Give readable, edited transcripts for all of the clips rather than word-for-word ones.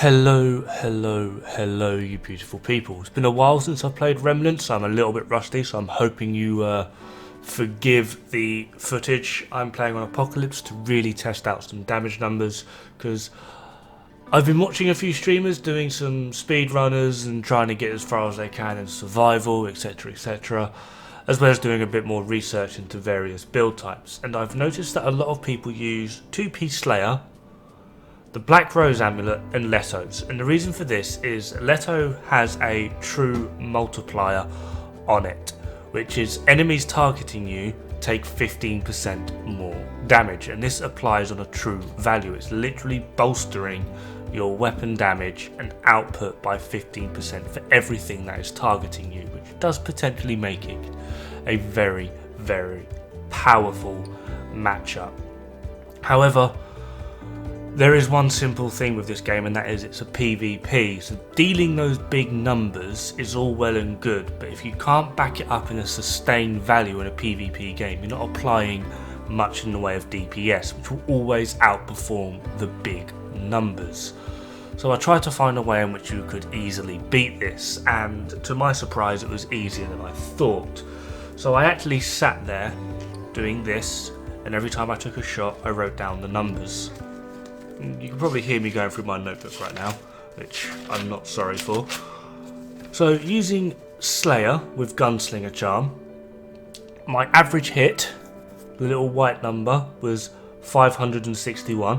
Hello, you beautiful people. It's been a while since I've played Remnant, so I'm a little bit rusty, so I'm hoping you forgive the footage. I'm playing on Apocalypse to really test out some damage numbers, because I've been watching a few streamers doing some speedrunners and trying to get as far as they can in survival, etc, as well as doing a bit more research into various build types. And I've noticed that a lot of people use 2-piece Slayer, the Black Rose Amulet, and Leto's. And the reason for this is Leto has a true multiplier on it, which is enemies targeting you take 15% more damage, and this applies on a true value. It's literally bolstering your weapon damage and output by 15% for everything that is targeting you, which does potentially make it a very, very powerful matchup. However, there is one simple thing with this game, and that is it's a PvP, so dealing those big numbers is all well and good, but if you can't back it up in a sustained value in a PvP game, you're not applying much in the way of DPS, which will always outperform the big numbers. So I tried to find a way in which you could easily beat this, and to my surprise it was easier than I thought. So I actually sat there doing this, and every time I took a shot I wrote down the numbers. You can probably hear me going through my notebook right now, which I'm not sorry for. So using Slayer with Gunslinger Charm, my average hit, the little white number, was 561,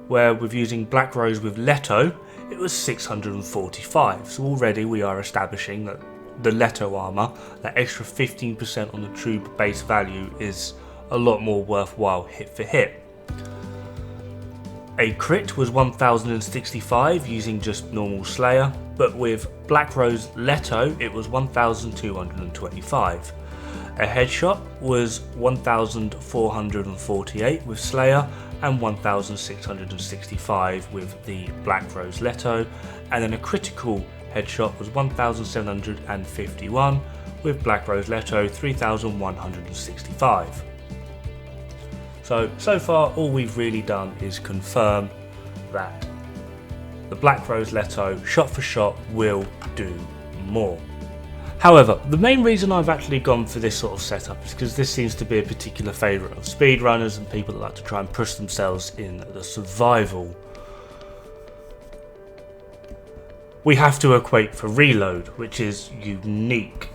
where with using Black Rose with Leto, it was 645. So already we are establishing that the Leto armor, that extra 15% on the true base value, is a lot more worthwhile hit for hit. A crit was 1065 using just normal Slayer, but with Black Rose Leto it was 1225. A headshot was 1448 with Slayer and 1665 with the Black Rose Leto, and then a critical headshot was 1751 with Black Rose Leto 3165. So far all we've really done is confirm that the Black Rose Leto shot for shot will do more. However, the main reason I've actually gone for this sort of setup is because this seems to be a particular favourite of speedrunners and people that like to try and push themselves in the survival. We have to equate for reload, which is unique.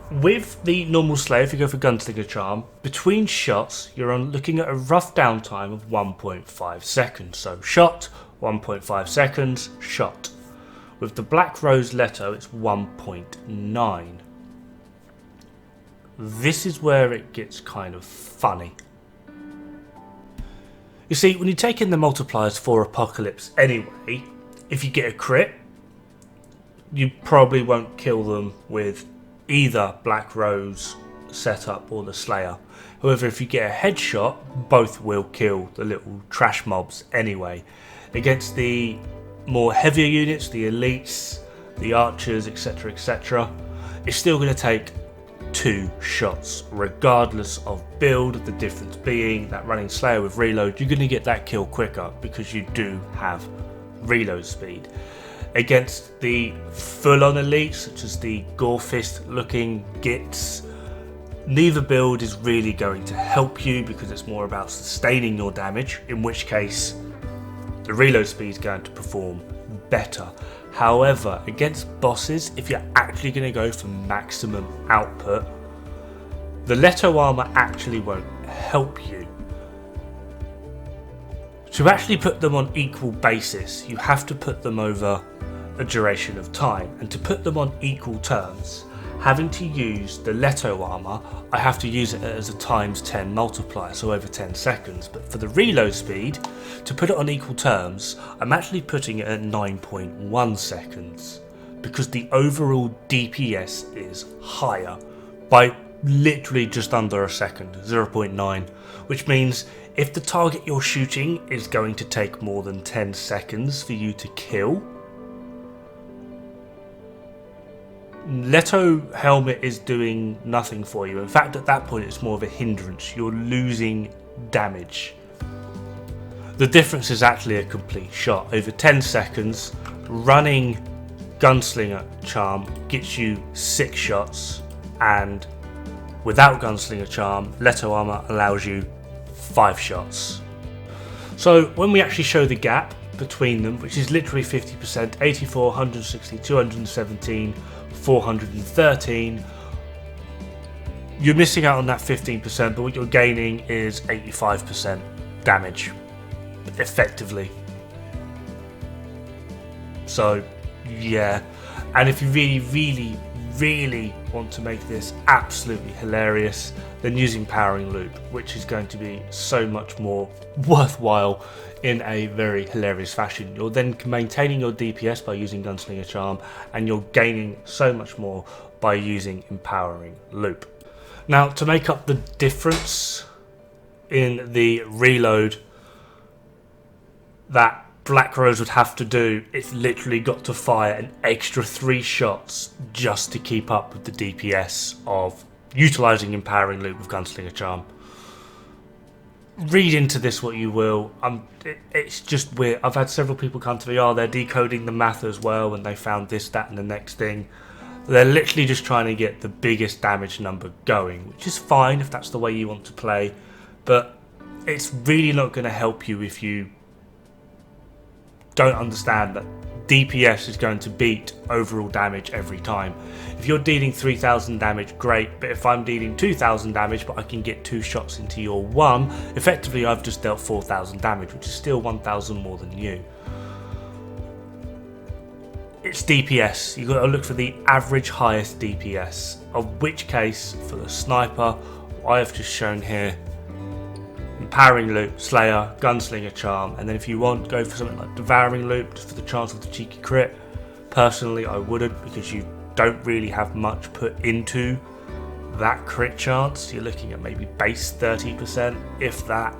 With the normal Slayer, if you go for Gunslinger Charm, between shots you're looking at a rough downtime of 1.5 seconds. So shot, 1.5 seconds, shot. With the Black Rose Leto it's 1.9. This is where it gets kind of funny. You see, when you take in the multipliers for Apocalypse anyway, if you get a crit, you probably won't kill them with either Black Rose setup or the Slayer. However, if you get a headshot, both will kill the little trash mobs anyway. Against the more heavier units, the elites, the archers, etc, it's still going to take 2 shots regardless of build, the difference being that running Slayer with reload, you're going to get that kill quicker because you do have reload speed. Against the full-on elites, such as the Gorefist looking gits, neither build is really going to help you because it's more about sustaining your damage, in which case the reload speed is going to perform better. However, against bosses, if you're actually going to go for maximum output, the Leto armor actually won't help you. To actually put them on equal basis, you have to put them over a duration of time, and to put them on equal terms, having to use the Leto armor, I have to use it as a times 10 multiplier, so over 10 seconds. But for the reload speed, to put it on equal terms, I'm actually putting it at 9.1 seconds, because the overall DPS is higher by literally just under a second, 0.9, which means if the target you're shooting is going to take more than 10 seconds for you to kill, Leto helmet is doing nothing for you. In fact, at that point it's more of a hindrance. You're losing damage. The difference is actually a complete shot. Over 10 seconds, running Gunslinger Charm gets you 6 shots, and without Gunslinger Charm, Leto Armor allows you 5 shots. So when we actually show the gap between them, which is literally 50%, 84, 160, 217, 413, you're missing out on that 15%, but what you're gaining is 85% damage, effectively. So yeah, and if you really want to make this absolutely hilarious, then using Powering Loop, which is going to be so much more worthwhile in a very hilarious fashion. You're then maintaining your DPS by using Gunslinger Charm, and you're gaining so much more by using Empowering Loop. Now, to make up the difference in the reload that Black Rose would have to do, it's literally got to fire an extra 3 shots just to keep up with the DPS of utilising Empowering Loop with Gunslinger Charm. Read into this what you will. It's just weird. I've had several people come to me, they're decoding the math as well, and they found this, that and the next thing. They're literally just trying to get the biggest damage number going, which is fine if that's the way you want to play, but it's really not going to help you if you don't understand that DPS is going to beat overall damage every time. If you're dealing 3000 damage, great, but if I'm dealing 2000 damage but I can get 2 shots into your 1, effectively I've just dealt 4000 damage, which is still 1000 more than you. It's DPS, you've got to look for the average highest DPS, of which case for the sniper, what I have just shown here, Empowering Loop, Slayer, Gunslinger Charm, and then if you want, go for something like Devouring Loop just for the chance of the cheeky crit. Personally, I wouldn't, because you don't really have much put into that crit chance. You're looking at maybe base 30%, if that.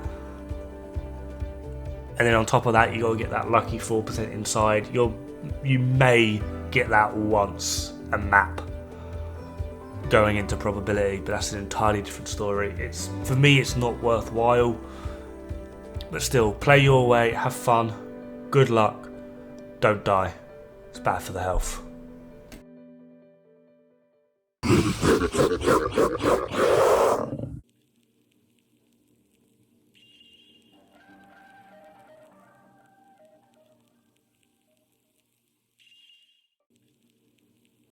And then on top of that, you got to get that lucky 4% inside. You may get that once a map going into probability, but that's an entirely different story. For me, it's not worthwhile, but still, play your way, have fun, good luck, don't die. It's bad for the health.